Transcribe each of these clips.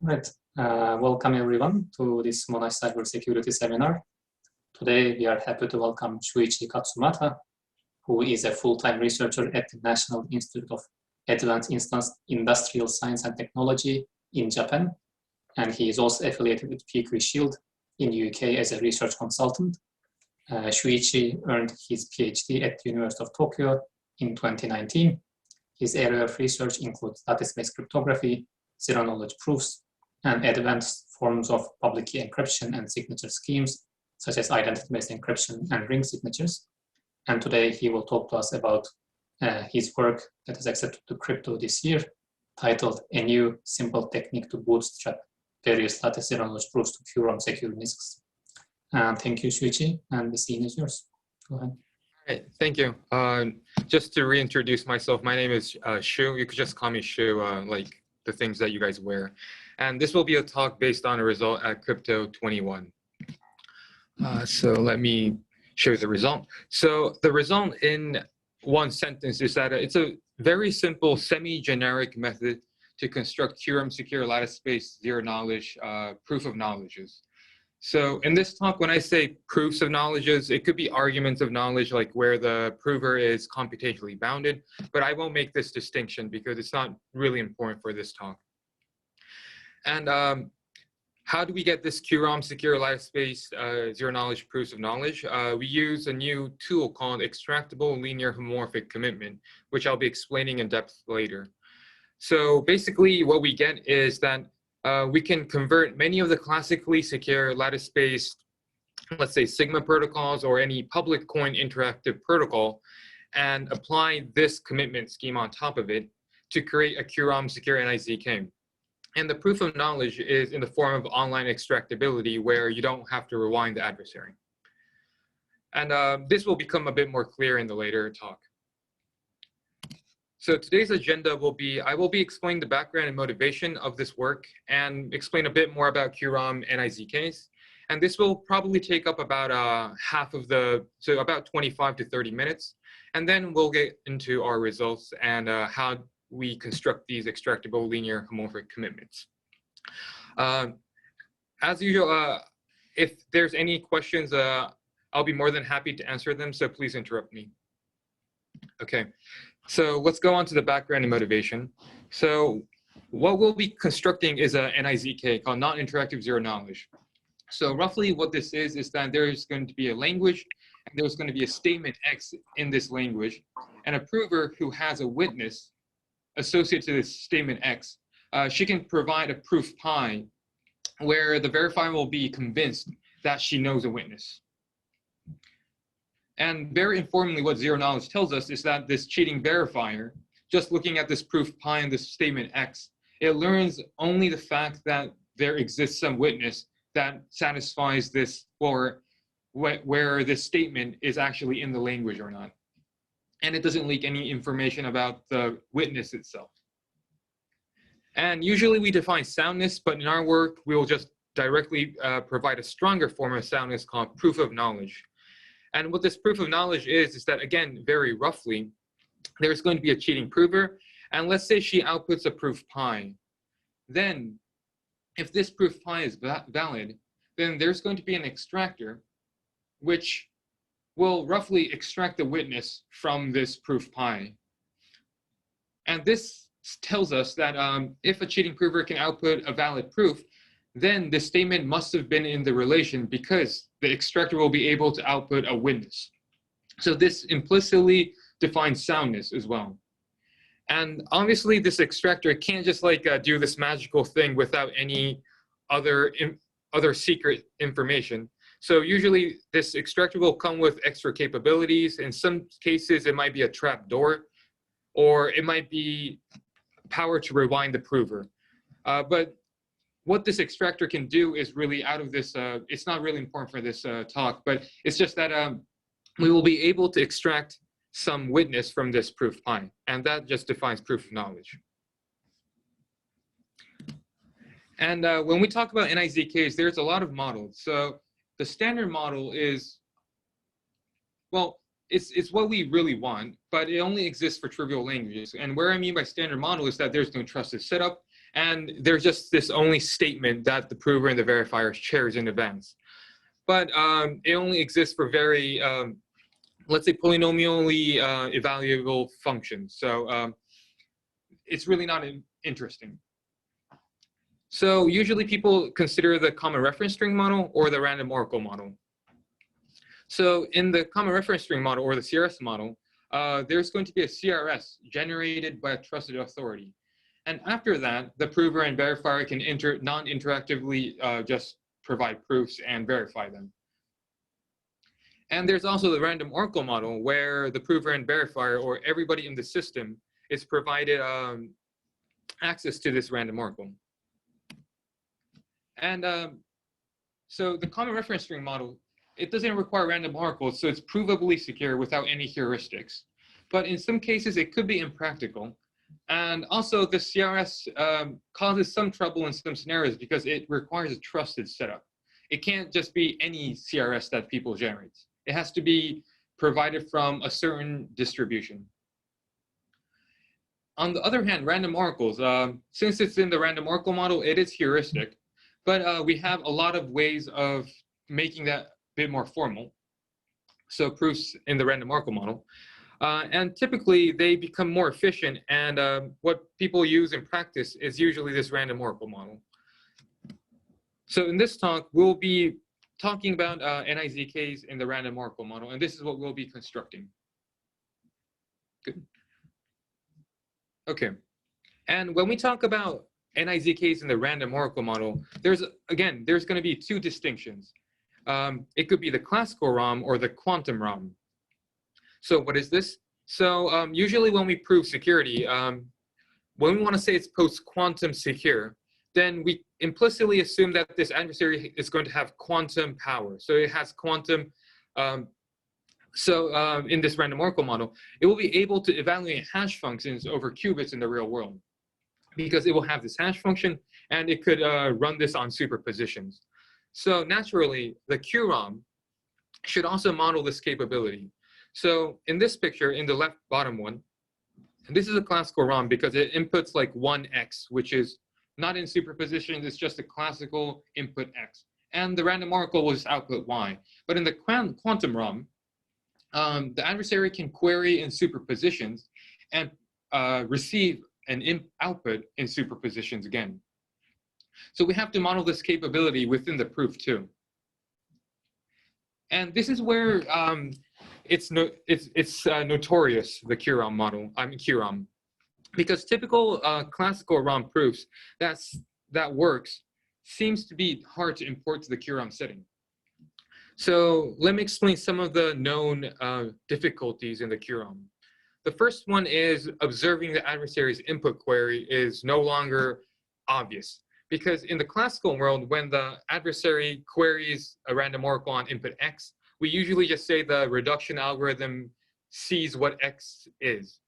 Right. Welcome everyone to this Monash Cybersecurity Seminar. Today we are happy to welcome Shuichi Katsumata, who is a full-time researcher at the National Institute of Advanced Industrial Science and Technology in Japan. And he is also affiliated with PQ Shield in the UK as a research consultant. Shuichi earned his PhD at the University of Tokyo in 2019. His area of research includes lattice-based cryptography, zero-knowledge proofs, and advanced forms of public key encryption and signature schemes, such as identity-based encryption and ring signatures. And today he will talk to us about his work that is accepted to crypto this year, titled A New Simple Technique to Bootstrap Various Lattice Zero-Knowledge Proofs to QROM Secure NIZKs. Thank you, Shuichi, and the scene is yours. Go ahead. All right, thank you. Just to reintroduce myself, my name is Shu. You could just call me Shu, like the things that you guys wear. And this will be a talk based on a result at Crypto 21. So let me show you the result. So the result in one sentence is that it's a very simple semi-generic method to construct QROM secure lattice-based zero-knowledge proof of knowledges. So in this talk, when I say proofs of knowledges, it could be arguments of knowledge, like where the prover is computationally bounded, but I won't make this distinction because it's not really important for this talk. And how do we get this QROM secure lattice-based zero-knowledge proofs of knowledge? We use a new tool called Extractable linear homomorphic commitment, which I'll be explaining in depth later. So basically what we get is that we can convert many of the classically secure lattice-based, let's say, Sigma protocols or any public coin interactive protocol and apply this commitment scheme on top of it to create a QROM secure NIZK. And the proof of knowledge is in the form of online extractability, where you don't have to rewind the adversary. And this will become a bit more clear in the later talk. So today's agenda will be, I will be explaining the background and motivation of this work and explain a bit more about QROM and NIZKs. And this will probably take up about half of so about 25 to 30 minutes. And then we'll get into our results and how we construct these extractable linear homomorphic commitments. As usual, if there's any questions, I'll be more than happy to answer them, so please interrupt me. Okay, so let's go on to the background and motivation. So what we'll be constructing is a NIZK called non-interactive zero knowledge. So roughly what this is that there's going to be a language and there's going to be a statement X in this language, and a prover who has a witness associated to this statement X, she can provide a proof pi where the verifier will be convinced that she knows a witness. And very informally, what zero knowledge tells us is that this cheating verifier, just looking at this proof pi and this statement X, it learns only the fact that there exists some witness that satisfies this, or where this statement is actually in the language or not. And it doesn't leak any information about the witness itself. And usually we define soundness, but in our work, we will just directly provide a stronger form of soundness called proof of knowledge. And what this proof of knowledge is that, again, very roughly, there's going to be a cheating prover. And let's say she outputs a proof pi. Then if this proof pi is valid, then there's going to be an extractor which will roughly extract the witness from this proof pi. And this tells us that if a cheating prover can output a valid proof, then the statement must have been in the relation because the extractor will be able to output a witness. So this implicitly defines soundness as well. And obviously this extractor can't just like do this magical thing without any other secret information. So usually this extractor will come with extra capabilities. In some cases, it might be a trap door, or it might be power to rewind the prover. But what this extractor can do is really out of this, it's not really important for this talk, but it's just that we will be able to extract some witness from this proof pi, and that just defines proof of knowledge. And when we talk about NIZKs, there's a lot of models. So the standard model is, well, it's what we really want, but it only exists for trivial languages. And where I mean by standard model is that there's no trusted setup, And there's just this only statement that the prover and the verifier shares in advance. But it only exists for very, let's say, polynomially evaluable functions. So it's really not interesting. So usually people consider the common reference string model or the random oracle model. So in the common reference string model or the CRS model, there's going to be a CRS generated by a trusted authority. And after that, the prover and verifier can non-interactively just provide proofs and verify them. And there's also the random oracle model where the prover and verifier or everybody in the system is provided access to this random oracle. And so the common reference string model, it doesn't require random oracles, so it's provably secure without any heuristics. But in some cases, it could be impractical. And also, the CRS causes some trouble in some scenarios because it requires a trusted setup. It can't just be any CRS that people generate. It has to be provided from a certain distribution. On the other hand, random oracles, since it's in the random oracle model, it is heuristic. But we have a lot of ways of making that a bit more formal. So proofs in the random oracle model. And typically, they become more efficient. And what people use in practice is usually this random oracle model. So in this talk, we'll be talking about NIZKs in the random oracle model. And this is what we'll be constructing. Good. OK. And when we talk about NIZKs in the random oracle model, there's going to be two distinctions. It could be the classical ROM or the quantum ROM. So what is this? So usually when we prove security, when we want to say it's post-quantum secure, then we implicitly assume that this adversary is going to have quantum power. So it has quantum. In this random oracle model, it will be able to evaluate hash functions over qubits in the real world, because it will have this hash function and it could run this on superpositions. So naturally, the QROM should also model this capability. So in this picture, in the left bottom one, this is a classical ROM because it inputs like 1x, which is not in superpositions, it's just a classical input x. And the random oracle was output y. But in the quantum ROM, the adversary can query in superpositions and receive an output in superpositions again. So we have to model this capability within the proof too. And this is where it's notorious, the QROM model, QROM, because typical classical ROM proofs that works seems to be hard to import to the QROM setting. So let me explain some of the known difficulties in the QROM. The first one is observing the adversary's input query is no longer obvious. Because in the classical world, when the adversary queries a random oracle on input x, we usually just say the reduction algorithm sees what x is.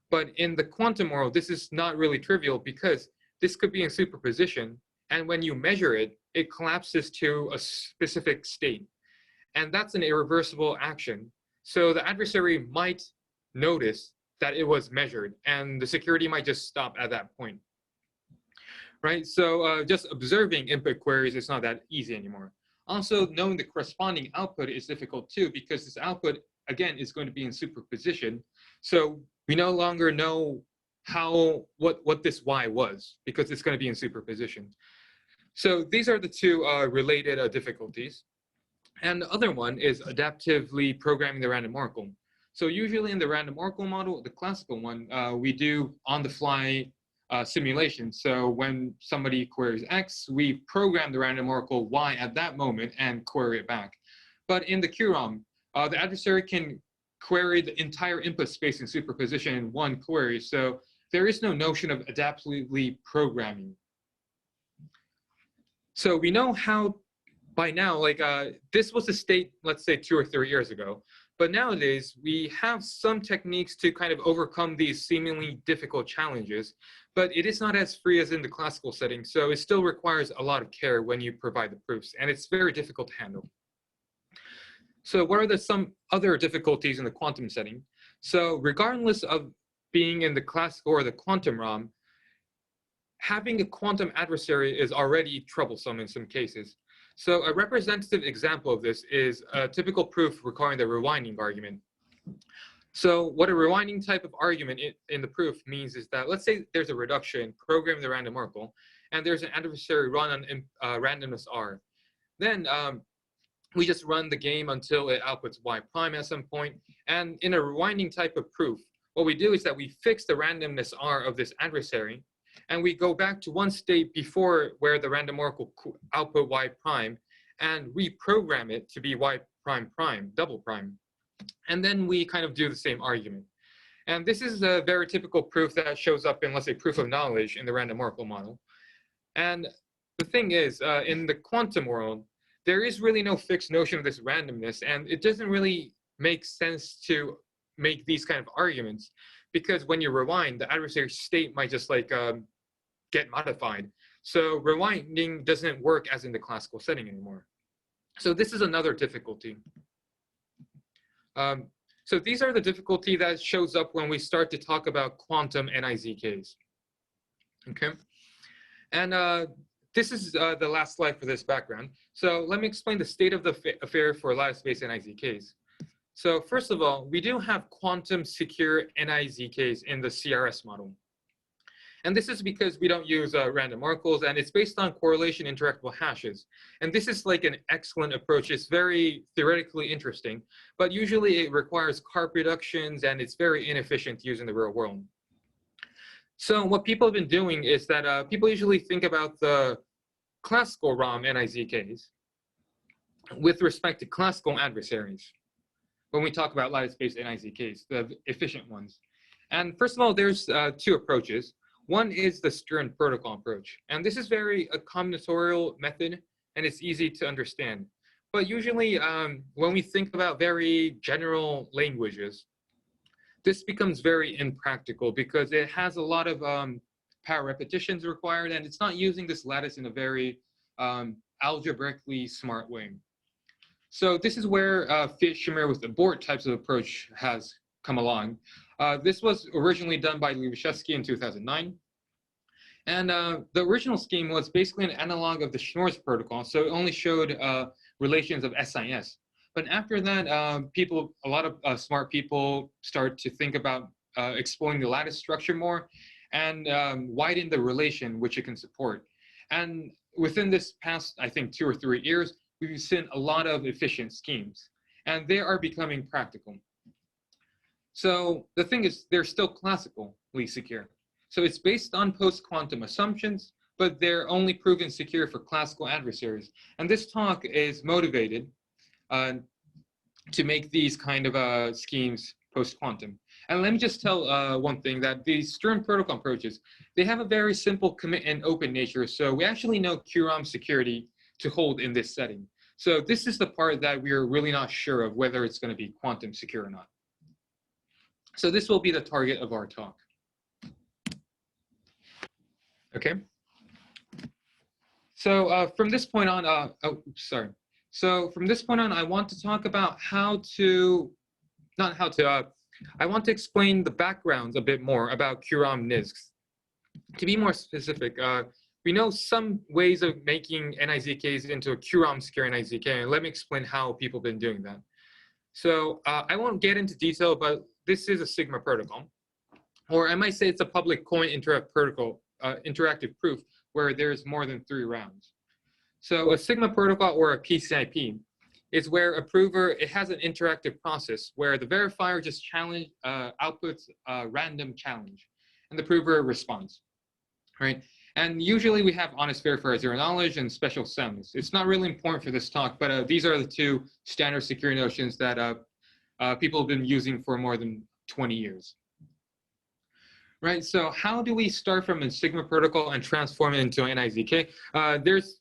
But in the quantum world, this is not really trivial because this could be in superposition. And when you measure it, it collapses to a specific state. And that's an irreversible action. So the adversary might notice that it was measured, and the security might just stop at that point. Right? So just observing input queries is not that easy anymore. Also, knowing the corresponding output is difficult too, because this output, again, is going to be in superposition. So we no longer know what this y was, because it's going to be in superposition. So these are the two related difficulties. And the other one is adaptively programming the random oracle. So usually in the random oracle model, the classical one, we do on-the-fly simulation. So when somebody queries X, we program the random oracle Y at that moment and query it back. But in the QROM, the adversary can query the entire input space in superposition in one query. So there is no notion of adaptively programming. So we know how, by now, like this was the state, let's say 2 or 3 years ago. But nowadays, we have some techniques to kind of overcome these seemingly difficult challenges, but it is not as free as in the classical setting. So it still requires a lot of care when you provide the proofs, and it's very difficult to handle. So what are some other difficulties in the quantum setting? So regardless of being in the classical or the quantum ROM, having a quantum adversary is already troublesome in some cases. So a representative example of this is a typical proof requiring the rewinding argument. So what a rewinding type of argument in the proof means is that, let's say there's a reduction programming the random oracle, and there's an adversary run on randomness R. Then we just run the game until it outputs y prime at some point. And in a rewinding type of proof, what we do is that we fix the randomness R of this adversary, and we go back to one state before where the random oracle output y prime and reprogram it to be y prime prime, double prime. And then we kind of do the same argument. And this is a very typical proof that shows up in, let's say, proof of knowledge in the random oracle model. And the thing is, in the quantum world, there is really no fixed notion of this randomness, and it doesn't really make sense to make these kind of arguments, because when you rewind, the adversary state might just like get modified. So rewinding doesn't work as in the classical setting anymore. So this is another difficulty. So these are the difficulty that shows up when we start to talk about quantum NIZKs. Okay, and this is the last slide for this background. So let me explain the state of the affair for lattice-based NIZKs. So first of all, we do have quantum secure NIZKs in the CRS model. And this is because we don't use random oracles, and it's based on correlation interactable hashes. And this is like an excellent approach. It's very theoretically interesting, but usually it requires CARP reductions, and it's very inefficient to use in the real world. So what people have been doing is that people usually think about the classical ROM NIZKs with respect to classical adversaries when we talk about lattice-based NIZKs, the efficient ones. And first of all, there's two approaches. One is the Stern protocol approach. And this is very a combinatorial method, and it's easy to understand. But usually when we think about very general languages, this becomes very impractical because it has a lot of power repetitions required, and it's not using this lattice in a very algebraically smart way. So this is where Fischer with abort types of approach has come along. This was originally done by Lifespace in 2009. And the original scheme was basically an analog of the Schnorr's protocol, so it only showed relations of SIS. But after that, a lot of smart people start to think about exploring the lattice structure more and widen the relation which it can support. And within this past, I think, 2 or 3 years, we've seen a lot of efficient schemes, and they are becoming practical. So the thing is, they're still classically secure. So it's based on post-quantum assumptions, but they're only proven secure for classical adversaries. And this talk is motivated to make these kind of schemes post-quantum. And let me just tell one thing, that these Stern protocol approaches, they have a very simple commit and open nature. So we actually know QROM security to hold in this setting. So this is the part that we're really not sure of whether it's going to be quantum secure or not. So this will be the target of our talk. Okay. So from this point on, So from this point on, I want to talk about I want to explain the backgrounds a bit more about QROM NIZKs. To be more specific, we know some ways of making NIZKs into a QROM secure NIZK, and let me explain how people have been doing that. So I won't get into detail, but this is a Sigma protocol, or I might say it's a public coin interactive proof where there's more than 3 rounds. So a Sigma protocol, or a PCIP, is where a prover, it has an interactive process where the verifier just outputs a random challenge, and the prover responds, right? And usually we have honest verifier zero knowledge and special soundness. It's not really important for this talk, but these are the 2 standard security notions that people have been using for more than 20 years. Right, so how do we start from a Sigma protocol and transform it into an NIZK? There's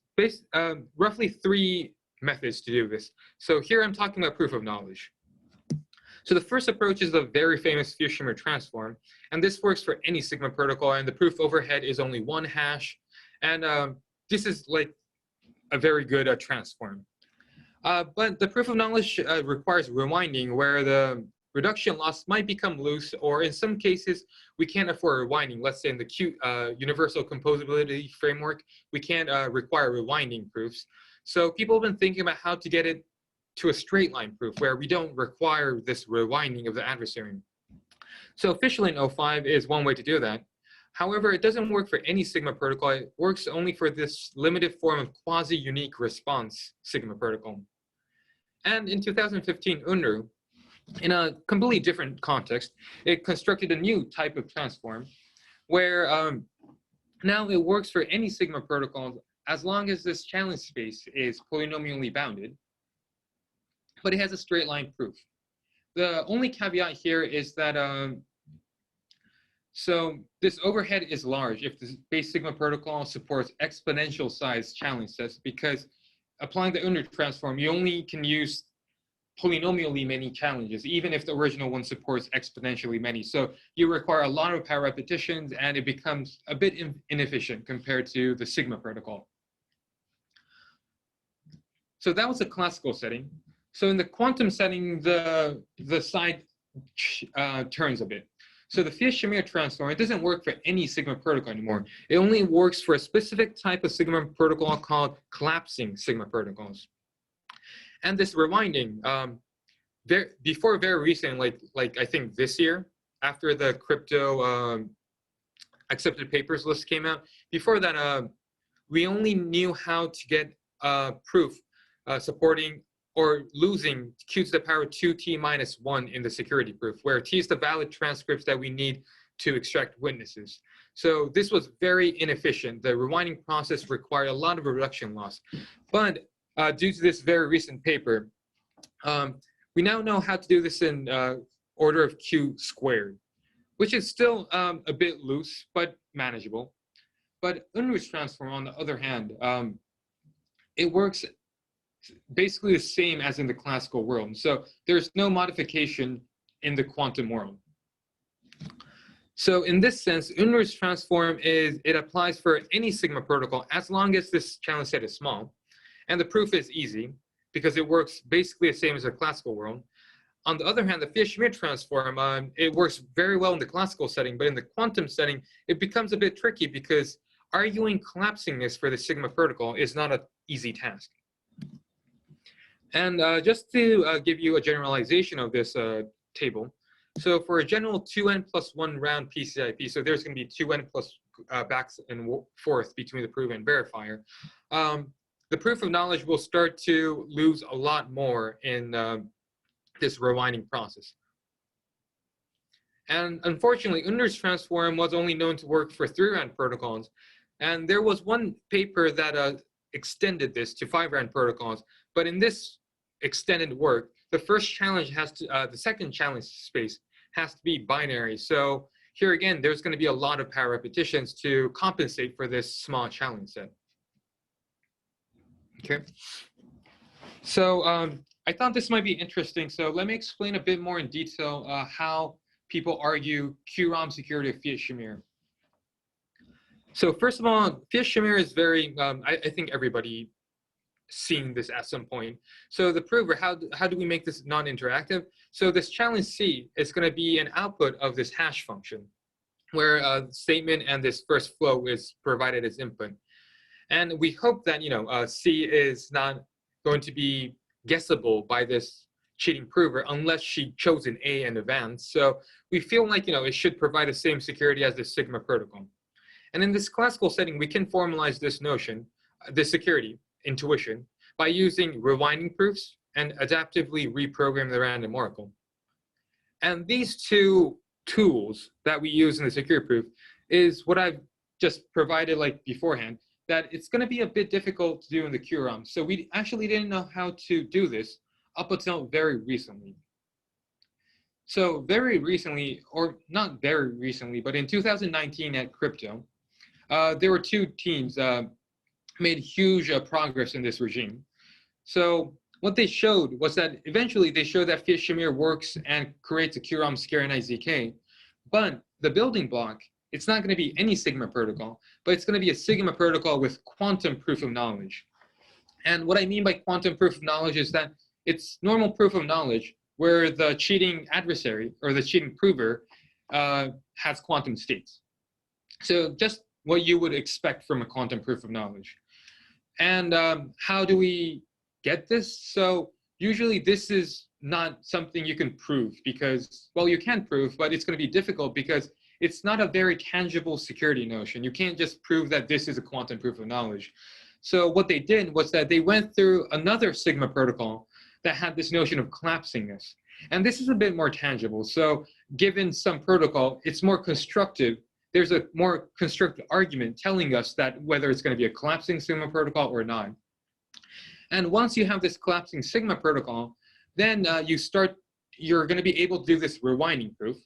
roughly 3 methods to do this. So here I'm talking about proof of knowledge. So the first approach is the very famous Fischer transform, and this works for any Sigma protocol, and the proof overhead is only 1 hash, and this is like a very good transform. But the proof of knowledge requires rewinding, where the reduction loss might become loose, or in some cases, we can't afford rewinding. Let's say in the universal composability framework, we can't require rewinding proofs. So people have been thinking about how to get it to a straight line proof where we don't require this rewinding of the adversary. So officially in 05 is one way to do that. However, it doesn't work for any Sigma protocol. It works only for this limited form of quasi-unique response Sigma protocol. And in 2015, UNRU, in a completely different context, it constructed a new type of transform where now it works for any Sigma protocol as long as this challenge space is polynomially bounded, but it has a straight line proof. The only caveat here is that so this overhead is large if the base Sigma protocol supports exponential size challenge sets, because applying the UNRU transform, you only can use polynomially many challenges, even if the original one supports exponentially many. So you require a lot of power repetitions, and it becomes a bit inefficient compared to the Sigma protocol. So that was a classical setting. So in the quantum setting, the side turns a bit. So the Fiat-Shamir transform, it doesn't work for any Sigma protocol anymore. It only works for a specific type of Sigma protocol called collapsing Sigma protocols. And this rewinding, before very recent, like I think this year, after the crypto accepted papers list came out, before that, we only knew how to get proof supporting or losing q to the power 2t minus 1 in the security proof, where t is the valid transcripts that we need to extract witnesses. So this was very inefficient. The rewinding process required a lot of reduction loss. But due to this very recent paper, we now know how to do this in order of q squared, which is still a bit loose, but manageable. But UNRU's transform, on the other hand, it works basically the same as in the classical world. So there's no modification in the quantum world. So in this sense, UNRU's transform it applies for any Sigma protocol as long as this challenge set is small. And the proof is easy because it works basically the same as the classical world. On the other hand, the Fiat-Shamir transform, it works very well in the classical setting, but in the quantum setting, it becomes a bit tricky because arguing collapsingness for the Sigma protocol is not an easy task. And just to give you a generalization of this table, so for a general 2n plus 1 round PCIP, so there's going to be 2n plus backs and forth between the proof and verifier, the proof of knowledge will start to lose a lot more in this rewinding process. And unfortunately, UNRU's transform was only known to work for 3-round protocols. And there was one paper that extended this to 5-round protocols. But in this extended work, the first challenge has to, the second challenge space has to be binary. So here again, there's going to be a lot of power repetitions to compensate for this small challenge set. Okay. So I thought this might be interesting. So let me explain a bit more in detail how people argue QROM security of Fiat-Shamir. So first of all, Fiat-Shamir is very, I think everybody seen this at some point. So the prover, how do we make this non-interactive? So this challenge C is going to be an output of this hash function, where the statement and this first flow is provided as input. And we hope that C is not going to be guessable by this cheating prover unless she chose an A in advance. So we feel like it should provide the same security as the Sigma protocol. And in this classical setting, we can formalize this notion, this security intuition, by using rewinding proofs and adaptively reprogram the random oracle. And these two tools that we use in the security proof is what I've just provided like beforehand, that it's going to be a bit difficult to do in the QROM. So we actually didn't know how to do this up until very recently. So very recently, or not very recently, but in 2019 at Crypto, there were two teams made huge progress in this regime. So what they showed was that eventually they showed that Fiat-Shamir works and creates a QROM scare NIZK, but the building block, it's not going to be any Sigma protocol, but it's going to be a Sigma protocol with quantum proof of knowledge. And what I mean by quantum proof of knowledge is that it's normal proof of knowledge where the cheating adversary or the cheating prover has quantum states. So just what you would expect from a quantum proof of knowledge. And how do we get this? So usually this is not something you can prove because, well, you can prove, but it's going to be difficult because it's not a very tangible security notion. You can't just prove that this is a quantum proof of knowledge. So what they did was that they went through another Sigma protocol that had this notion of collapsingness. And this is a bit more tangible. So given some protocol, it's more constructive. There's a more constructive argument telling us that whether it's going to be a collapsing Sigma protocol or not. And once you have this collapsing Sigma protocol, then you're going to be able to do this rewinding proof.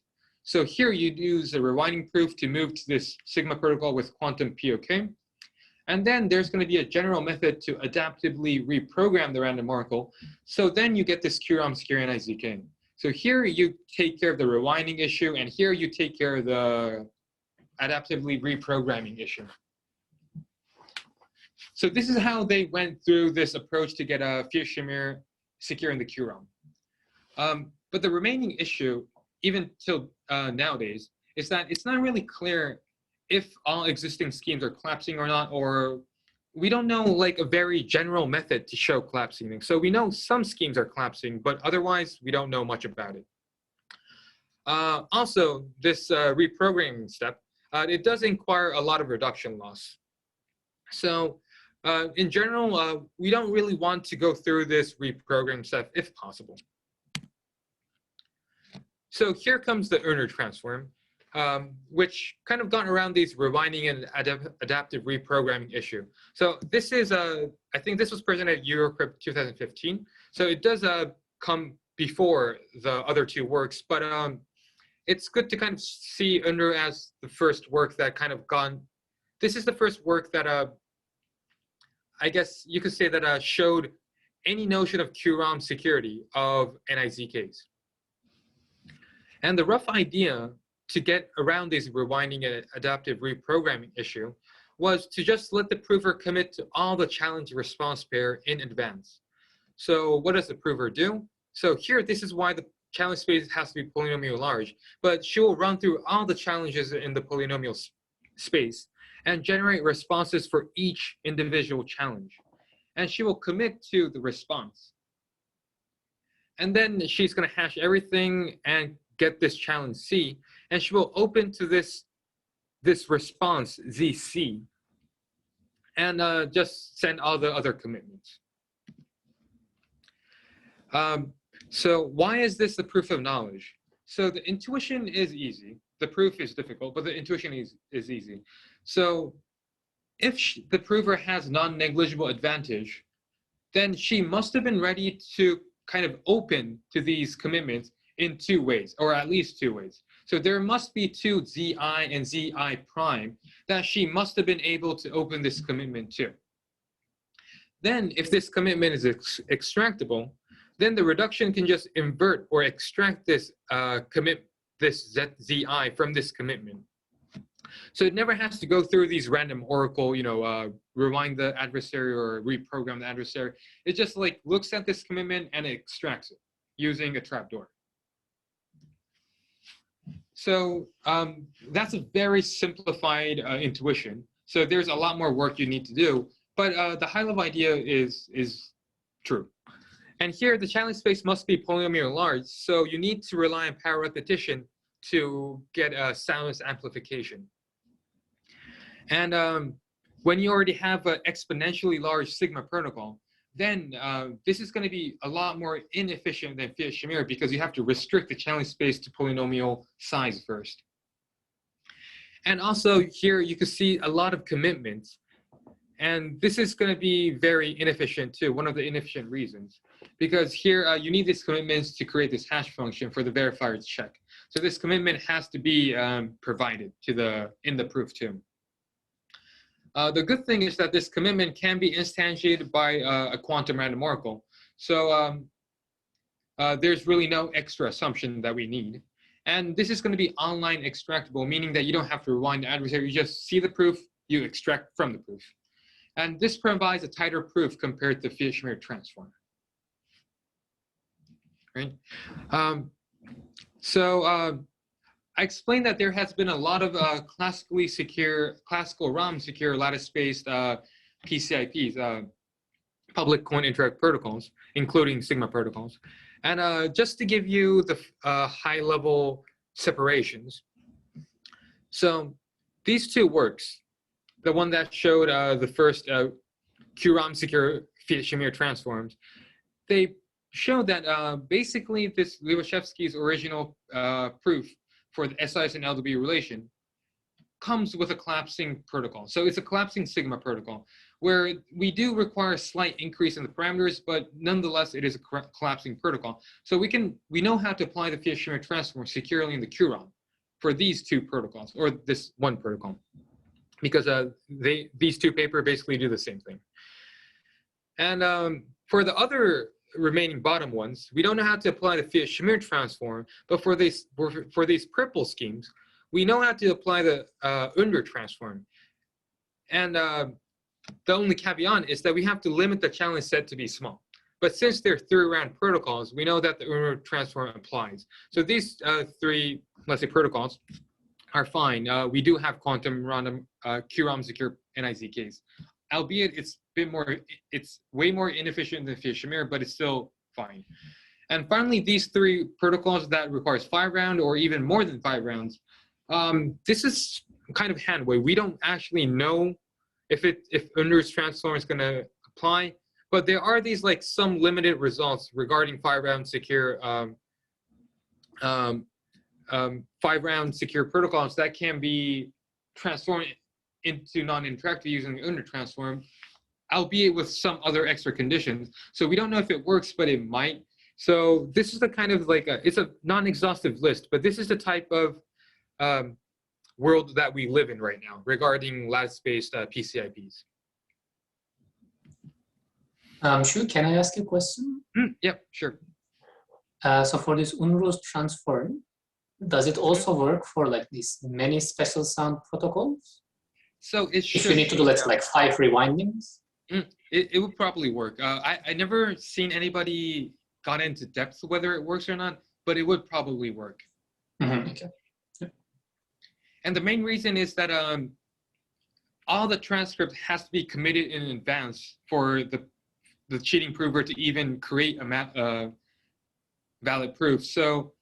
So here you'd use a rewinding proof to move to this Sigma protocol with quantum POK. And then there's going to be a general method to adaptively reprogram the random oracle. So then you get this QROM secure NIZK. So here you take care of the rewinding issue, and here you take care of the adaptively reprogramming issue. So this is how they went through this approach to get a Shuichi secure in the QROM. But the remaining issue, even till nowadays, is that it's not really clear if all existing schemes are collapsing or not, or we don't know like a very general method to show collapsing. So we know some schemes are collapsing, but otherwise we don't know much about it. Also, this reprogramming step, it does require a lot of reduction loss. So in general, we don't really want to go through this reprogramming step if possible. So here comes the Erner transform, which kind of got around these rewinding and adaptive reprogramming issue. So this is, I think this was presented at Eurocrypt 2015. So it does come before the other two works, but it's good to kind of see Erner as the first work that kind of gone. This is the first work that I guess you could say that showed any notion of QROM security of NIZKs. And the rough idea to get around this rewinding and adaptive reprogramming issue was to just let the prover commit to all the challenge response pair in advance. So what does the prover do? So here, this is why the challenge space has to be polynomial large, but she will run through all the challenges in the polynomial space and generate responses for each individual challenge. And she will commit to the response. And then she's going to hash everything and get this challenge C, and she will open to this response ZC and just send all the other commitments. So why is this the proof of knowledge? So the intuition is easy. The proof is difficult, but the intuition is easy. So if the prover has non-negligible advantage, then she must have been ready to kind of open to these commitments in two ways, or at least two ways. So there must be two Zi and Zi prime that she must have been able to open this commitment to. Then if this commitment is extractable, then the reduction can just invert or extract this this Zi from this commitment. So it never has to go through these random oracle, rewind the adversary or reprogram the adversary. It just like looks at this commitment and it extracts it using a trapdoor. So that's a very simplified intuition. So there's a lot more work you need to do, but the high-level idea is true. And here, the challenge space must be polynomial large, so you need to rely on power repetition to get a soundness amplification. And when you already have an exponentially large sigma protocol, then this is going to be a lot more inefficient than Shuichi because you have to restrict the challenge space to polynomial size first. And also here you can see a lot of commitments. And this is going to be very inefficient too, one of the inefficient reasons. Because here you need these commitments to create this hash function for the verifier to check. So this commitment has to be provided to in the proof too. The good thing is that this commitment can be instantiated by a quantum random oracle. So there's really no extra assumption that we need. And this is going to be online extractable, meaning that you don't have to rewind the adversary. You just see the proof, you extract from the proof. And this provides a tighter proof compared to Shuichi transform. right? I explained that there has been a lot of classical ROM secure lattice-based PCIPs, public coin interact protocols, including Sigma protocols. And just to give you the high-level separations, so these two works, the one that showed the first QROM secure Fiat-Shamir transforms, they showed that basically this Lewashevsky's original proof for the SIS and LDB relation comes with a collapsing protocol. So it's a collapsing Sigma protocol where we do require a slight increase in the parameters, but nonetheless, it is a collapsing protocol. So we know how to apply the Fiat-Shamir transform securely in the QROM for these two protocols, or this one protocol, because these two papers basically do the same thing. And for the other remaining bottom ones, we don't know how to apply the Fiat-Shamir transform, but for these purple schemes, we know how to apply the UNDR transform. And the only caveat is that we have to limit the challenge set to be small. But since they're 3-round protocols, we know that the UNDR transform applies. So these 3, let's say, protocols are fine. We do have quantum random QROM secure NIZKs, albeit it's way more inefficient than Fiat-Shamir, but it's still fine. And finally, these 3 protocols that requires 5-round or even more than 5 rounds, this is kind of handwave. We don't actually know if UNDR's transform is going to apply, but there are these like some limited results regarding 5-round secure 5-round secure protocols that can be transformed into non-interactive using the UNDR transform, albeit with some other extra conditions. So we don't know if it works, but it might. So this is the kind of like it's a non-exhaustive list, but this is the type of world that we live in right now regarding lattice-based PCIPs. Shu, can I ask you a question? Yeah, sure. So for this UNDR's transform, does it also work for like these many special sound protocols? So it should. If you need to do let's like 5 rewindings? It would probably work. I never seen anybody got into depth whether it works or not, but it would probably work. Okay. And the main reason is that all the transcript has to be committed in advance for the cheating prover to even create a valid proof. So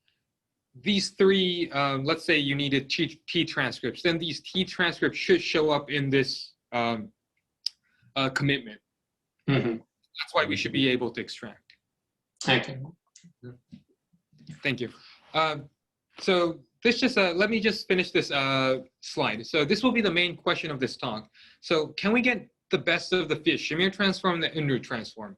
these 3, let's say you needed T transcripts, then these T transcripts should show up in this commitment. That's why we should be able to extract. Okay. Thank you. So this just let me just finish this slide. So this will be the main question of this talk. So can we get the best of the Fiat-Shamir transform and the UNDR transform?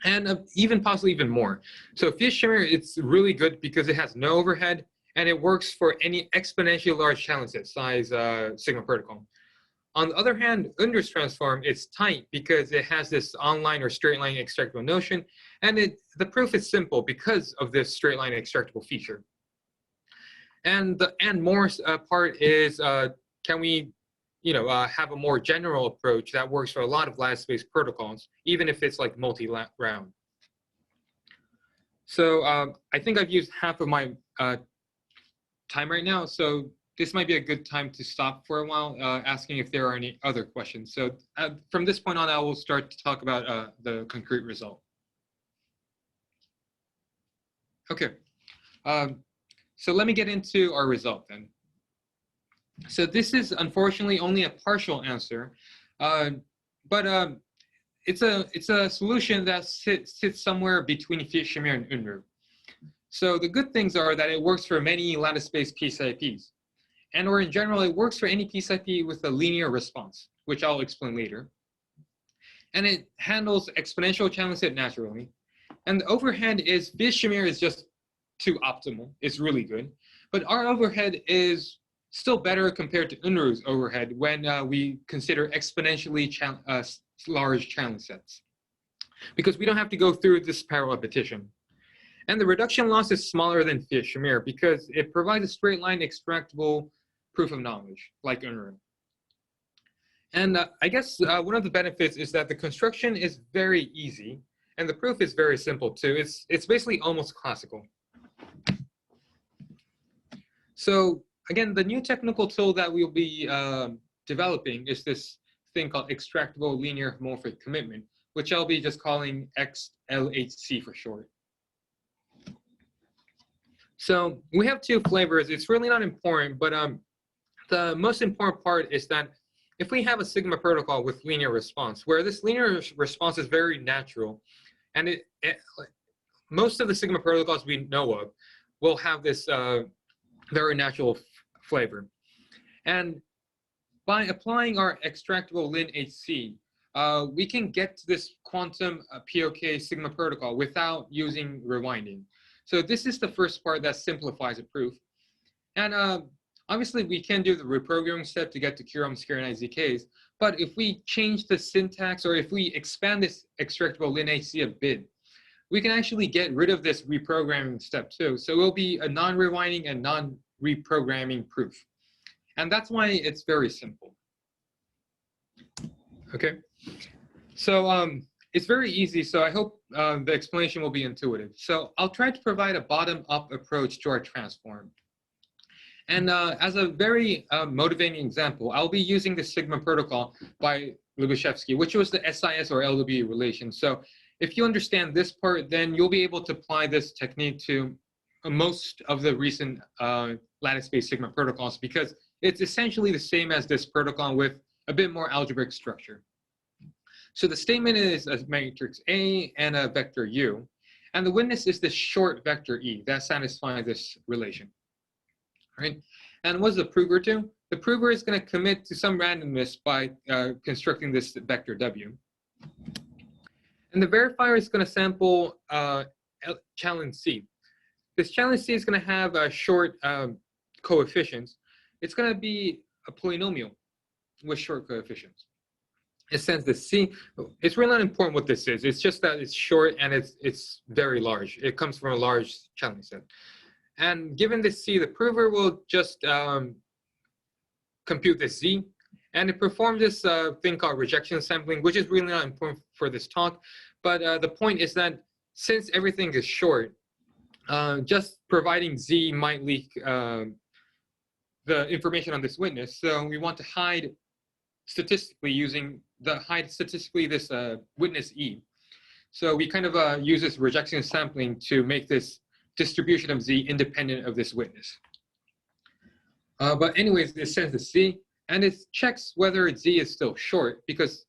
And even possibly even more. So Fiat-Shamir, it's really good because it has no overhead and it works for any exponentially large challenge set size Sigma protocol. On the other hand, UNDR's transform, it's tight because it has this online or straight line extractable notion, and the proof is simple because of this straight line extractable feature. And the and more part is, can we have a more general approach that works for a lot of lattice-based protocols, even if it's like multi-round. So I think I've used half of my time right now, so this might be a good time to stop for a while, asking if there are any other questions. So from this point on, I will start to talk about the concrete result. Okay, so let me get into our result then. So this is unfortunately only a partial answer, but it's a solution that sits somewhere between Fiat-Shamir and UNDR. So the good things are that it works for many lattice-based PCIPs, or in general, it works for any PCIP with a linear response, which I'll explain later. And it handles exponential challenge set naturally. And the overhead is Fiat-Shamir is just too optimal. It's really good, but our overhead is still better compared to UNDR's overhead when we consider exponentially large challenge sets, because we don't have to go through this parallel repetition. And the reduction loss is smaller than Fiat-Shamir because it provides a straight line extractable proof of knowledge like UNDR. And I guess one of the benefits is that the construction is very easy, And the proof is very simple too. It's basically almost classical. So again, the new technical tool that we'll be developing is this thing called Extractable Linear Homomorphic Commitment, which I'll be just calling XLHC for short. So we have two flavors. It's really not important, but the most important part is that if we have a Sigma protocol with linear response, where this linear response is very natural, and most of the Sigma protocols we know of will have this very natural flavor. And by applying our extractable LinHC, we can get to this quantum POK Sigma protocol without using rewinding. So this is the first part that simplifies a proof. And obviously, we can do the reprogramming step to get to QROM square NIZKs. But if we change the syntax, or if we expand this extractable LinHC a bit, we can actually get rid of this reprogramming step too. So it will be a non-rewinding and non-reprogramming proof. And that's why it's very simple. Okay, so it's very easy. So I hope the explanation will be intuitive. So I'll try to provide a bottom-up approach to our transform. And as a very motivating example, I'll be using the Sigma protocol by Lubashevsky, which was the SIS or LWE relation. So if you understand this part, then you'll be able to apply this technique to most of the recent lattice-based Sigma protocols, because it's essentially the same as this protocol with a bit more algebraic structure. So the statement is a matrix A and a vector U, and the witness is this short vector E that satisfies this relation. Right? And what does the prover do? The prover is going to commit to some randomness by constructing this vector W. And the verifier is going to sample challenge C. This challenge C is going to have a short coefficients. It's going to be a polynomial with short coefficients. It sends the C. It's really not important what this is. It's just that it's short and it's very large. It comes from a large challenge set. And given this C, the prover will just compute this Z, and it performs this thing called rejection sampling, which is really not important for this talk. But the point is that since everything is short, just providing Z might leak the information on this witness. So we want to hide statistically this witness E. So we kind of use this rejection sampling to make this distribution of Z independent of this witness. But anyways, it sends the C, and it checks whether Z is still short, because,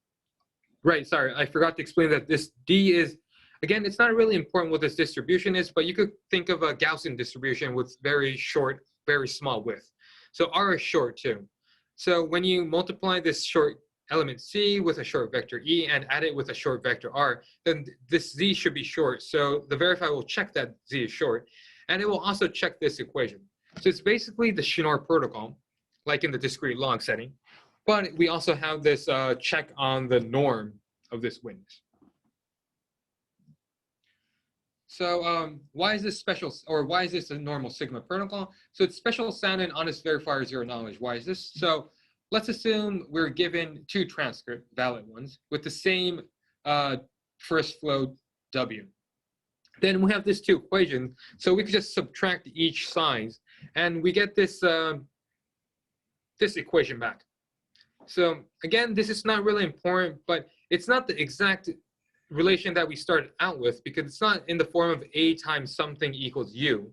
right, sorry, I forgot to explain that this D is, again, it's not really important what this distribution is, but you could think of a Gaussian distribution with very short, very small width. So R is short too. So when you multiply this short element C with a short vector E and add it with a short vector R, then this Z should be short. So the verifier will check that Z is short, and it will also check this equation. So it's basically the Schnorr protocol, like in the discrete log setting, but we also have this check on the norm of this witness. So why is this special, or why is this a normal Sigma protocol? So it's special sound and honest verifier zero knowledge. Why is this? So let's assume we're given two transcript, valid ones, with the same first flow W. Then we have these two equations, so we could just subtract each size, and we get this this equation back. So again, this is not really important, but it's not the exact relation that we started out with, because it's not in the form of A times something equals U.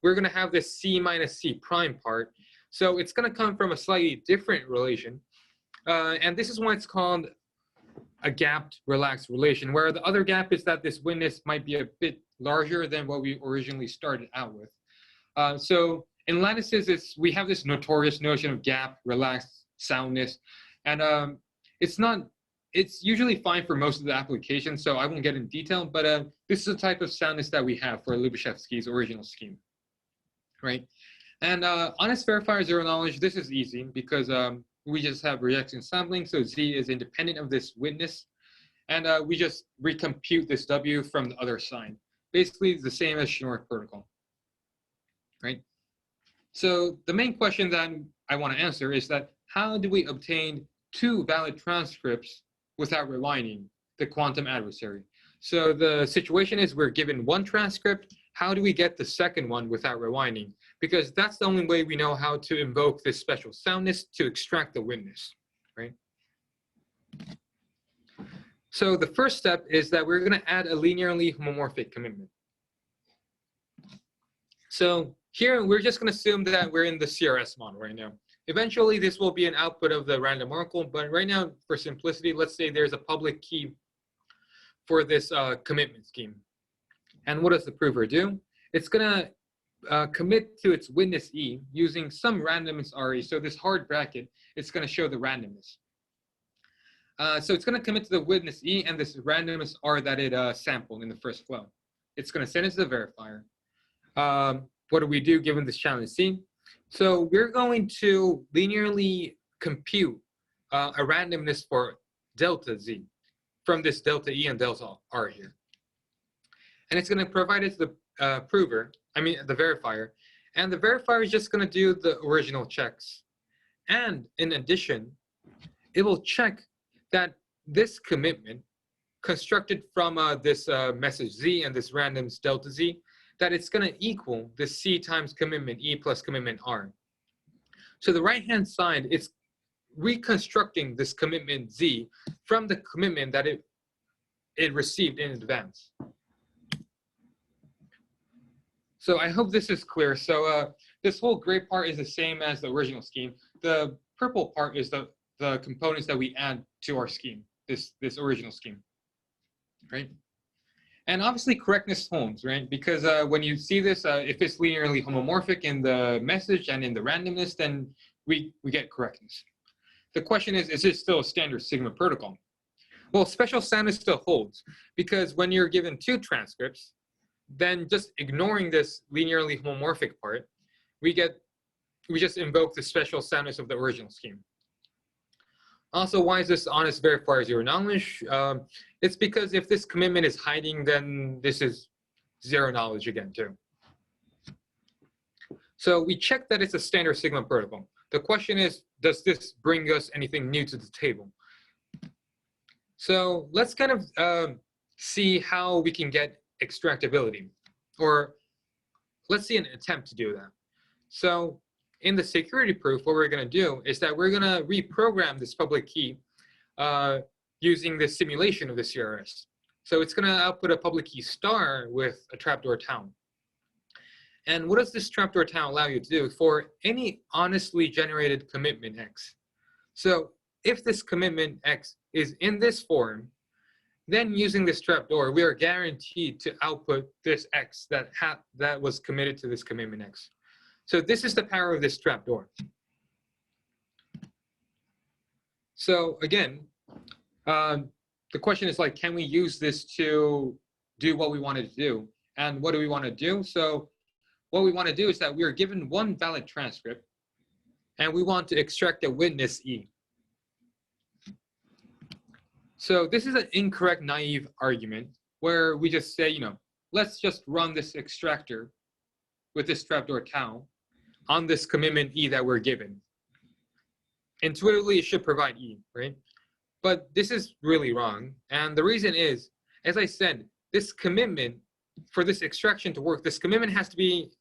We're going to have this C minus C prime part. So it's going to come from a slightly different relation. And this is why it's called a gapped relaxed relation, where the other gap is that this witness might be a bit larger than what we originally started out with. So in lattices, we have this notorious notion of gap, relaxed, soundness. And it's usually fine for most of the applications, so I won't get in detail, but this is a type of soundness that we have for Lubashevsky's original scheme, right? And honest verifier zero knowledge, this is easy because we just have rejection sampling, so Z is independent of this witness, and we just recompute this W from the other side. Basically, it's the same as Schnorr protocol, right? So the main question that I want to answer is that how do we obtain two valid transcripts without rewinding the quantum adversary? So the situation is we're given one transcript. How do we get the second one without rewinding? Because that's the only way we know how to invoke this special soundness to extract the witness, right? So the first step is that we're going to add a linearly homomorphic commitment. So here we're just going to assume that we're in the CRS model right now. Eventually this will be an output of the random oracle, but right now for simplicity, let's say there's a public key for this commitment scheme. And what does the prover do? It's going to commit to its witness E using some randomness RE. So this hard bracket, it's going to show the randomness. So it's going to commit to the witness E and this randomness R that it sampled in the first flow. It's going to send it to the verifier. What do we do given this challenge C? So we're going to linearly compute a randomness for delta Z from this delta E and delta R here. And it's going to provide it to the prover, the verifier. And the verifier is just going to do the original checks. And in addition, it will check that this commitment constructed from this message Z and this randomness delta Z, that it's going to equal the C times commitment E plus commitment R. So the right-hand side, it's reconstructing this commitment Z from the commitment that it received in advance. So I hope this is clear. So this whole gray part is the same as the original scheme. The purple part is the components that we add to our scheme, this original scheme, right? And obviously correctness holds, right? Because when you see this, if it's linearly homomorphic in the message and in the randomness, then we get correctness. The question is this still a standard Sigma protocol? Well, special soundness still holds, because when you're given two transcripts, then just ignoring this linearly homomorphic part, we just invoke the special soundness of the original scheme. Also, why is this honest verifier zero knowledge? It's because if this commitment is hiding, then this is zero knowledge again too. So we check that it's a standard Sigma protocol. The question is, does this bring us anything new to the table? So let's kind of see how we can get extractability, or let's see an attempt to do that. So in the security proof, what we're going to do is that we're going to reprogram this public key using the simulation of the CRS. So it's going to output a public key star with a trapdoor tau. And what does this trapdoor tau allow you to do for any honestly generated commitment X? So if this commitment X is in this form, then using this trapdoor, we are guaranteed to output this X that was committed to this commitment X. So this is the power of this trapdoor. So again, the question is like, can we use this to do what we wanted to do? And what do we want to do? So what we want to do is that we are given one valid transcript, and we want to extract a witness E. So this is an incorrect naive argument where we just say, let's just run this extractor with this trapdoor tau on this commitment E that we're given. Intuitively, it should provide E, right? But this is really wrong. And the reason is, as I said, this commitment, for this extraction to work, this commitment has to be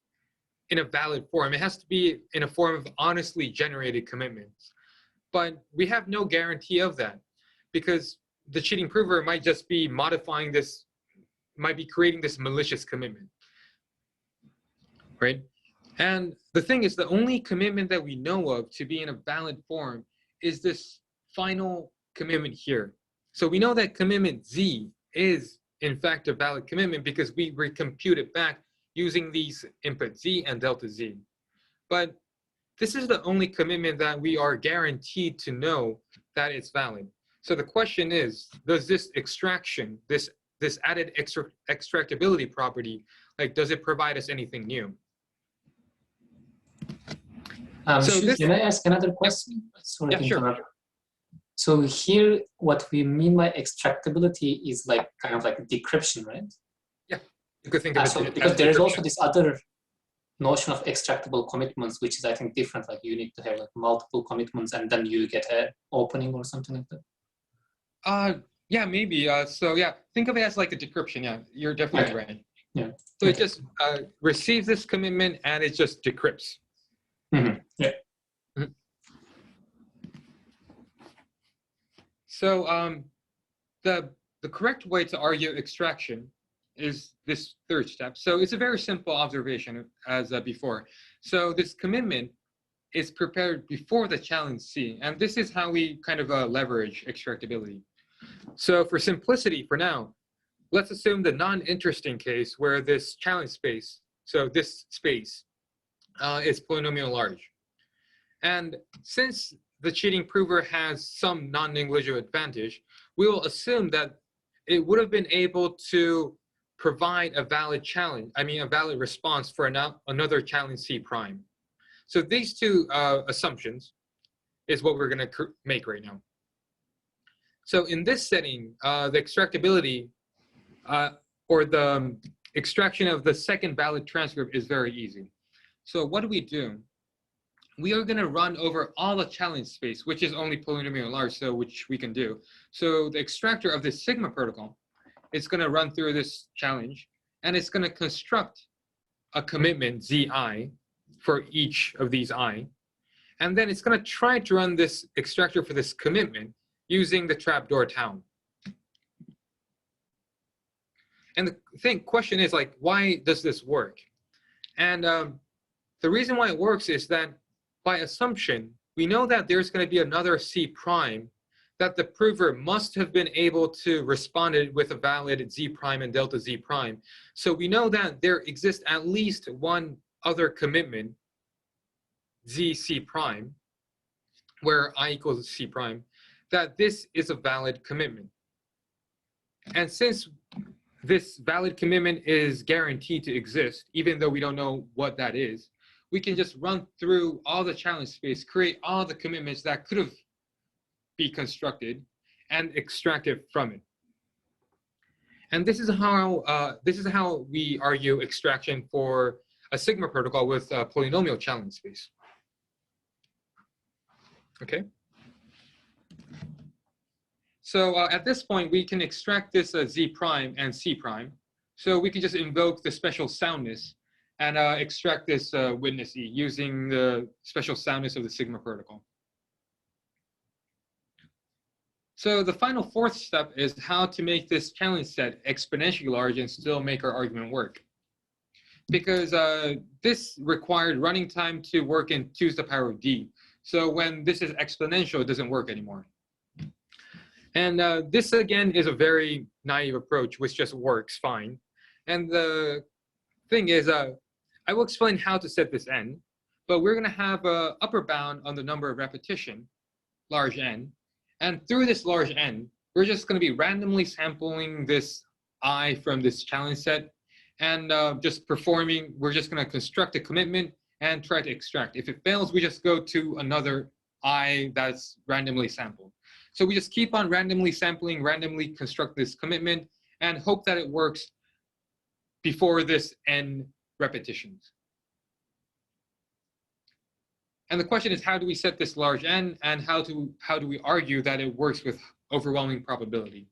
in a valid form. It has to be in a form of honestly generated commitments. But we have no guarantee of that, because the cheating prover might just be modifying this, might be creating this malicious commitment, right? And the thing is, the only commitment that we know of to be in a valid form is this final commitment here. So we know that commitment Z is in fact a valid commitment because we recompute it back using these input Z and delta Z. But this is the only commitment that we are guaranteed to know that it's valid. So the question is, does this extraction, this added extractability property, does it provide us anything new? Can I ask another question? Sorry to sure. interrupt. So here, what we mean by extractability is kind of like decryption, right? Yeah, you could think of it because there is decryption. also this other notion of extractable commitments, which is, I think, different. Like you need to have multiple commitments, and then you get an opening or something like that. Yeah, maybe. So yeah, think of it as like a decryption. Yeah, you're definitely right. Yeah. So it just receives this commitment and it just decrypts. Yeah. Mhm. So the correct way to argue extraction is this third step. So it's a very simple observation as before. So this commitment is prepared before the challenge C, and this is how we kind of leverage extractability. So for simplicity for now, let's assume the non-interesting case where this challenge space, so this space, is polynomial large. And since the cheating prover has some non-negligible advantage, we will assume that it would have been able to provide a valid challenge, a valid response for another challenge C prime. So these two assumptions is what we're going to make right now. So in this setting, the extractability or the extraction of the second valid transcript is very easy. So what do? We are going to run over all the challenge space, which is only polynomial large, so which we can do. So the extractor of this sigma protocol is going to run through this challenge, and it's going to construct a commitment Zi for each of these I. And then it's going to try to run this extractor for this commitment using the trapdoor town. And the question is, like, why does this work? And the reason why it works is that by assumption, we know that there's going to be another C prime that the prover must have been able to respond with a valid Z prime and delta Z prime. So we know that there exists at least one other commitment, ZC prime, where I equals C prime, that this is a valid commitment. And since this valid commitment is guaranteed to exist, even though we don't know what that is, we can just run through all the challenge space, create all the commitments that could have been constructed, and extract it from it. And this is how we argue extraction for a sigma protocol with a polynomial challenge space. Okay. So at this point, we can extract this Z prime and C prime. So we can just invoke the special soundness and extract this witness E using the special soundness of the sigma protocol. So the final fourth step is how to make this challenge set exponentially large and still make our argument work. Because this required running time to work in 2 to the power of D. So when this is exponential, it doesn't work anymore. And this, again, is a very naive approach, which just works fine. And the thing is, I will explain how to set this n, but we're going to have an upper bound on the number of repetition, large n. And through this large n, we're just going to be randomly sampling this I from this challenge set and just performing. We're just going to construct a commitment and try to extract. If it fails, we just go to another I that's randomly sampled. So we just keep on randomly sampling, randomly construct this commitment, and hope that it works before this n repetitions. And the question is, how do we set this large n, and how do we argue that it works with overwhelming probability?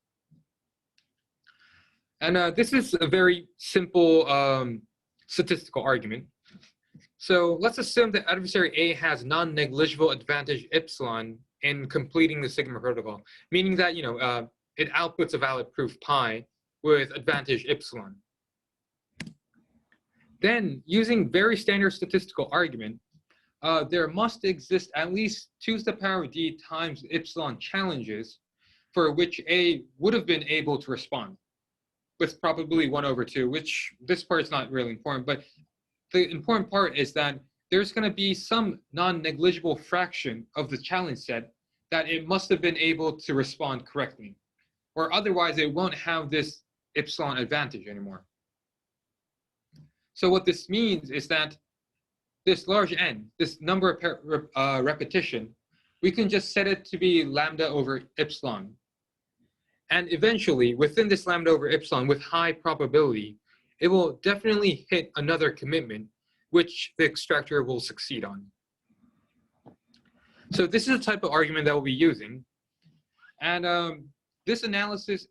And this is a very simple statistical argument. So let's assume that adversary A has non-negligible advantage epsilon in completing the sigma protocol, meaning that it outputs a valid proof pi with advantage epsilon. Then, using very standard statistical argument, there must exist at least 2 to the power of D times epsilon challenges for which A would have been able to respond with probability 1/2, which this part is not really important, but the important part is that there's going to be some non-negligible fraction of the challenge set that it must have been able to respond correctly, or otherwise it won't have this epsilon advantage anymore. So what this means is that this large n, this number of repetition, we can just set it to be lambda over epsilon. And eventually, within this lambda over epsilon, with high probability, it will definitely hit another commitment, which the extractor will succeed on. So this is the type of argument that we'll be using. And this analysis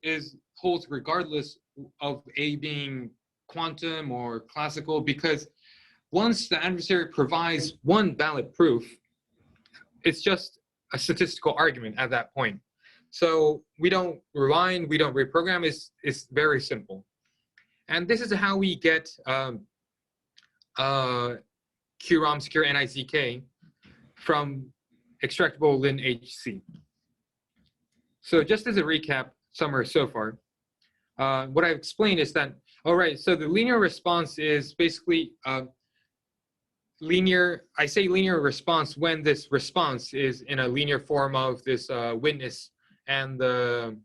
holds regardless of A being quantum or classical, because once the adversary provides one valid proof, it's just a statistical argument at that point. So we don't rewind, we don't reprogram. It's very simple. And this is how we get QROM secure NIZK from extractable LIN-HC. So just as a recap summary so far, what I've explained is that, all right, so the linear response is basically linear. I say linear response when this response is in a linear form of this witness and the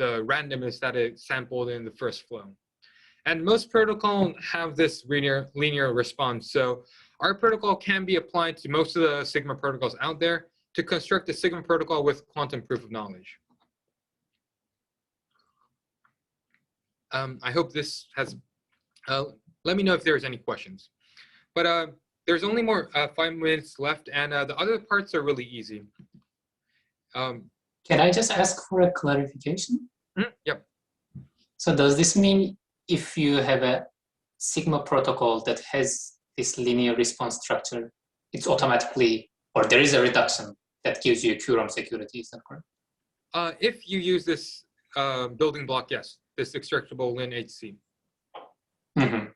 randomness that it sampled in the first flow. And most protocols have this linear response. So our protocol can be applied to most of the Sigma protocols out there to construct a Sigma protocol with quantum proof of knowledge. I hope this has, let me know if there's any questions. But there's only more 5 minutes left, and the other parts are really easy. Can I just ask for a clarification? Yep. So does this mean if you have a Sigma protocol that has this linear response structure, it's automatically, or there is a reduction that gives you QROM security, is that correct? If you use this building block, yes, this extractable LIN-HC. Okay.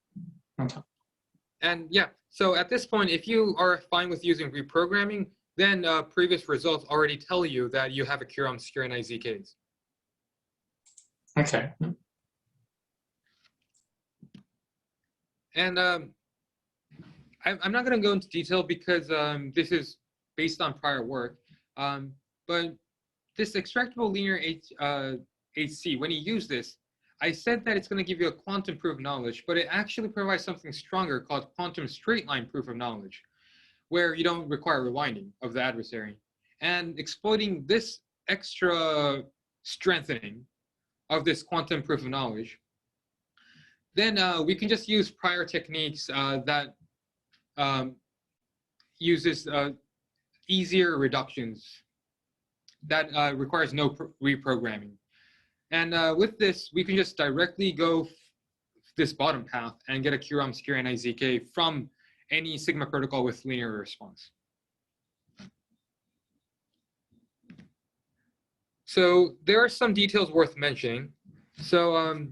And yeah, so at this point, if you are fine with using reprogramming, then previous results already tell you that you have a QROM secure NIZKs. Okay. And I'm not going to go into detail because this is based on prior work. But this extractable linear HC, when you use this, I said that it's going to give you a quantum proof of knowledge, but it actually provides something stronger called quantum straight line proof of knowledge, where you don't require rewinding of the adversary. And exploiting this extra strengthening of this quantum proof of knowledge, then we can just use prior techniques that uses easier reductions that requires no reprogramming. And with this, we can just directly go this bottom path and get a QROM secure NIZK from any Sigma protocol with linear response. So there are some details worth mentioning. So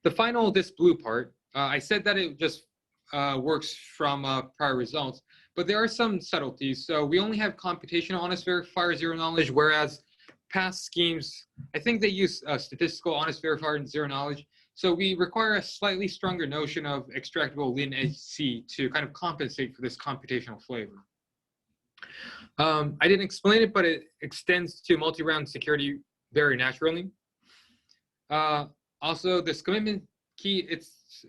the final, this blue part, I said that it just works from prior results, but there are some subtleties. So we only have computational honest verifier zero knowledge, whereas past schemes, I think they use statistical honest verifier and zero knowledge. So we require a slightly stronger notion of extractable LIN-HC to kind of compensate for this computational flavor. I didn't explain it, but it extends to multi-round security very naturally. Also, this commitment key, it's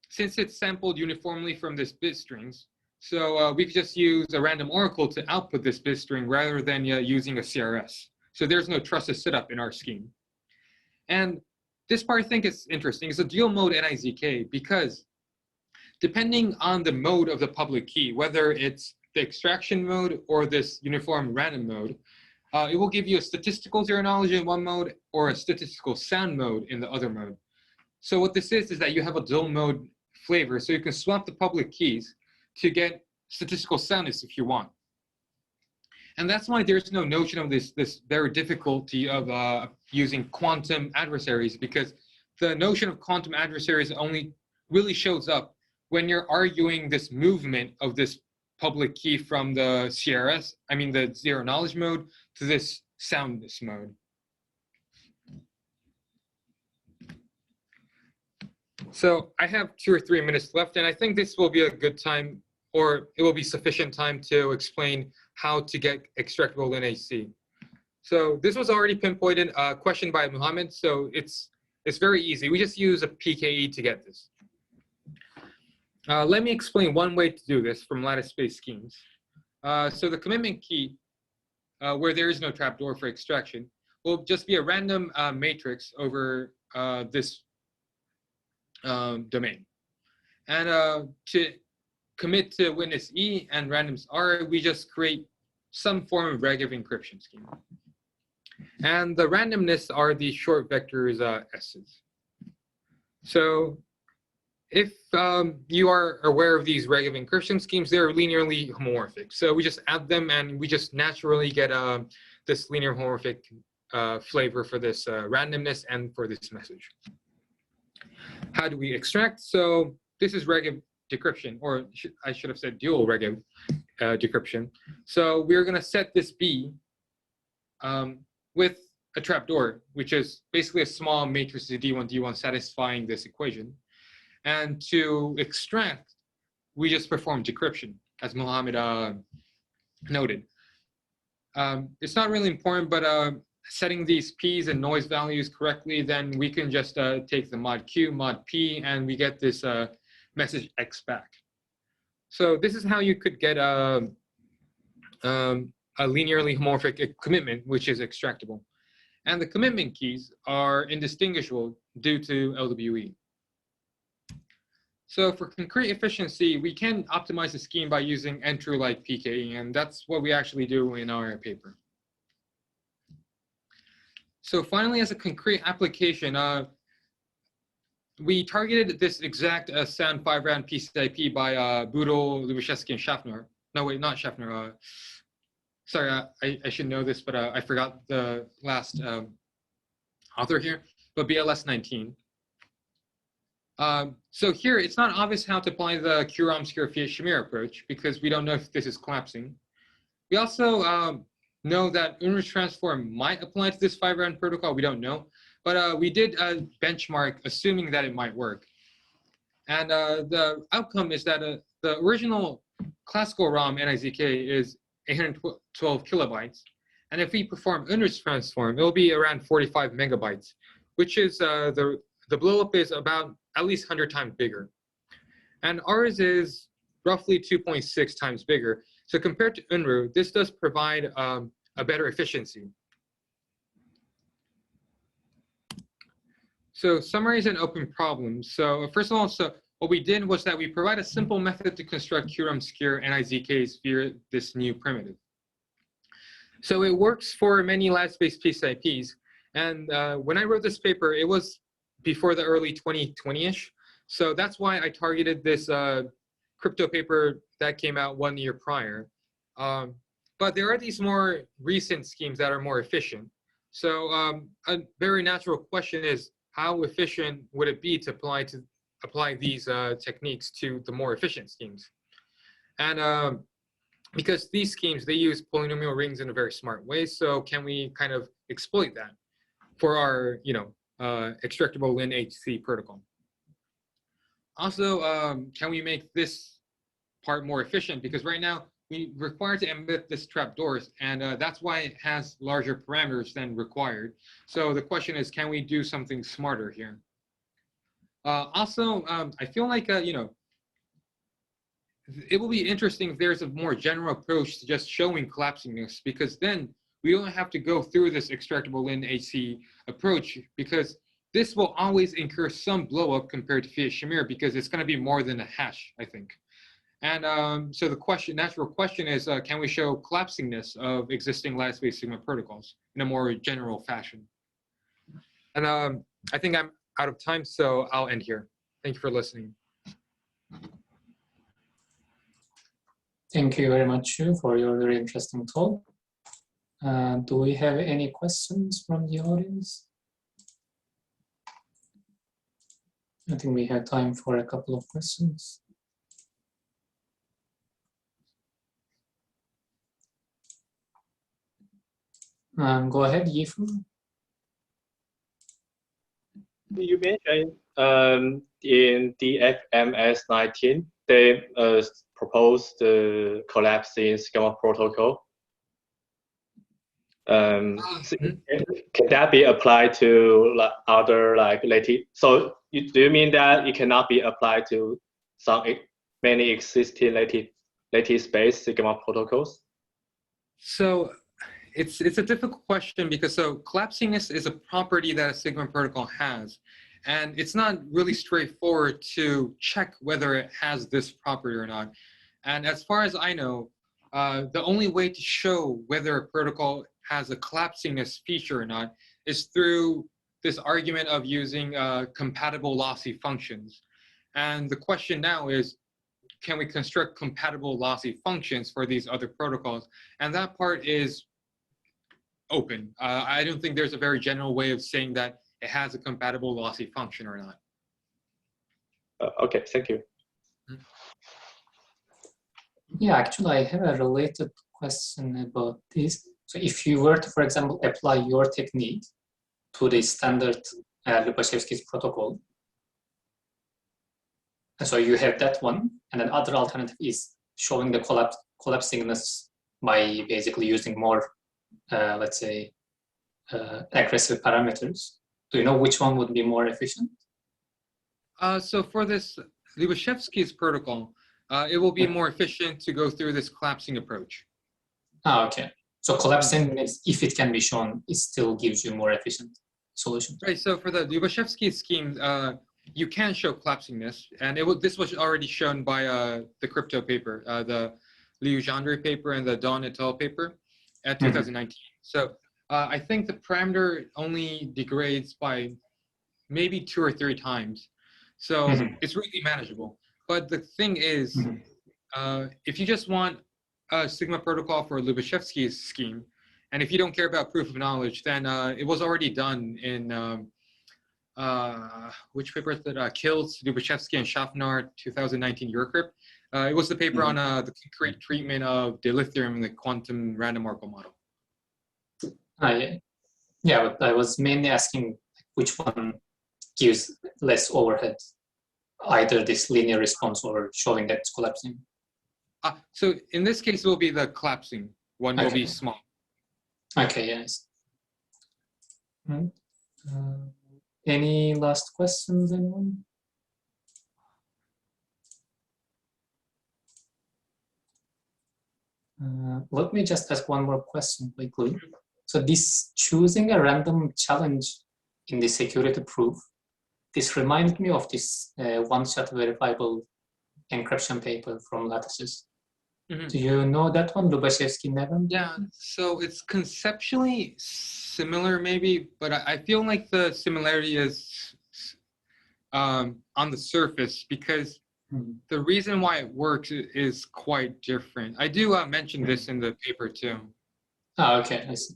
since it's sampled uniformly from this bit strings, so we could just use a random oracle to output this bit string rather than using a CRS. So there's no trusted setup in our scheme. And this part I think is interesting. It's a dual mode NIZK because depending on the mode of the public key, whether it's the extraction mode or this uniform random mode, it will give you a statistical zero knowledge in one mode or a statistical sound mode in the other mode. So what this is that you have a dual mode flavor, so you can swap the public keys to get statistical soundness if you want. And that's why there's no notion of this very difficulty of using quantum adversaries, because the notion of quantum adversaries only really shows up when you're arguing this movement of this public key from the CRS, I mean the zero knowledge mode, to this soundness mode. So I have 2 or 3 minutes left, and I think this will be a good time, or it will be sufficient time to explain how to get extractable LIN-HC. So this was already pinpointed, a question by Muhammad, so it's very easy. We just use a PKE to get this. Let me explain one way to do this from lattice-based schemes. So the commitment key, where there is no trapdoor for extraction, will just be a random matrix over this domain. And to commit to witness E and randoms R, we just create some form of reg of encryption scheme. And the randomness are the short vectors S's. So if you are aware of these Regev encryption schemes, they're linearly homomorphic. So we just add them and we just naturally get this linear homomorphic flavor for this randomness and for this message. How do we extract? So this is Regev decryption, or I should have said dual Regev decryption. So we're going to set this B with a trapdoor, which is basically a small matrix D1, D1 satisfying this equation. And to extract, we just perform decryption, as Mohammed noted. It's not really important, but setting these P's and noise values correctly, then we can just take the mod Q, mod P, and we get this message X back. So this is how you could get a linearly homomorphic commitment, which is extractable. And the commitment keys are indistinguishable due to LWE. So for concrete efficiency, we can optimize the scheme by using N-true-like PKE, and that's what we actually do in our paper. So finally, as a concrete application, we targeted this exact sound 5-round PCIP by Budel, Lubashevsky, and Schaffner. No, wait, not Schaffner. Sorry, I should know this, but I forgot the last author here, but BLS 19. So here, it's not obvious how to apply the QROM Fiat-Shamir approach because we don't know if this is collapsing. We also know that Unruh transform might apply to this 5-round protocol. We don't know, but we did benchmark assuming that it might work. And the outcome is that the original classical ROM NIZK is 812 kilobytes. And if we perform Unruh transform, it'll be around 45 megabytes, which is the blowup is about at least 100 times bigger. And ours is roughly 2.6 times bigger. So compared to Unruh, this does provide a better efficiency. So summarize and open problems. So first of all, so what we did was that we provide a simple method to construct QROM secure NIZKs via this new primitive. So it works for many Lifespace PCIPs. And when I wrote this paper, it was before the early 2020-ish. So that's why I targeted this crypto paper that came out 1 year prior. But there are these more recent schemes that are more efficient. So a very natural question is, how efficient would it be to apply these techniques to the more efficient schemes? And because these schemes, they use polynomial rings in a very smart way. So can we kind of exploit that for our, extractable LIN-HC protocol? Also, can we make this part more efficient? Because right now we require to emit this trapdoors, and that's why it has larger parameters than required. So the question is, can we do something smarter here? Also, I feel like, it will be interesting if there's a more general approach to just showing collapsingness, because then we don't have to go through this extractable LIN-HC approach, because this will always incur some blow up compared to Fiat-Shamir, because it's going to be more than a hash, I think. And so the natural question is, can we show collapsingness of existing Lattice-based Sigma protocols in a more general fashion? And I think I'm out of time, so I'll end here. Thank you for listening. Thank you very much, Shu, for your very interesting talk. Do we have any questions from the audience? I think we have time for a couple of questions. Go ahead, Yifu. You mentioned in the FMS 19, they proposed the collapsing schema protocol. Can that be applied to other Lattice? So do you mean that it cannot be applied to many existing Lattice-based Sigma protocols? So it's a difficult question, because collapsingness is a property that a Sigma protocol has, and it's not really straightforward to check whether it has this property or not. And as far as I know, the only way to show whether a protocol has a collapsingness feature or not is through this argument of using compatible lossy functions. And the question now is, can we construct compatible lossy functions for these other protocols? And that part is open. I don't think there's a very general way of saying that it has a compatible lossy function or not. Okay, thank you. Yeah, actually, I have a related question about this. So if you were to, for example, apply your technique to the standard Lubashevsky's protocol, and so you have that one, and then other alternative is showing the collapsingness by basically using more, let's say, aggressive parameters. Do you know which one would be more efficient? So for this Lubashevsky's protocol, it will be more efficient to go through this collapsing approach. Ah, okay. So collapsing means if it can be shown, it still gives you more efficient solution. Right. So for the Lubashevsky scheme, you can show collapsingness, and this was already shown by the crypto paper, the Liu Zhandri paper and the Dawn et al. Paper at 2019. So I think the parameter only degrades by maybe 2 or 3 times. So it's really manageable. But the thing is, if you just want a Sigma protocol for Lubashevsky's scheme, and if you don't care about proof of knowledge, then it was already done in which paper is that? Kiltz, Lubashevsky, and Schaffner 2019 Eurocrypt. It was the paper on the concrete treatment of dilithium in the quantum random Oracle model. Yeah, but I was mainly asking which one gives less overhead, either this linear response or showing that it's collapsing. So in this case, it will be the collapsing one, will be small. Okay, yes. Any last questions, anyone? Let me just ask one more question quickly. So this choosing a random challenge in the security proof, this reminded me of this one-shot verifiable encryption paper from Lattice's. Do you know that one, Lubashevsky Nevin? Yeah, so it's conceptually similar maybe, but I feel like the similarity is on the surface because the reason why it works is quite different. I do mention this in the paper too. Oh, okay, I see.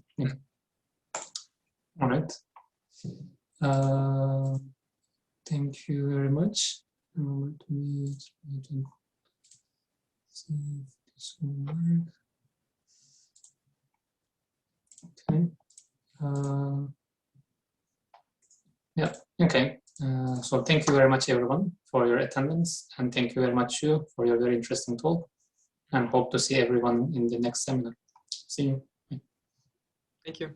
All right. Thank you very much. Let me see if this will work. Okay. Yeah, okay. So thank you very much, everyone, for your attendance. And thank you very much, Shu, for your very interesting talk. And hope to see everyone in the next seminar. See you. Thank you.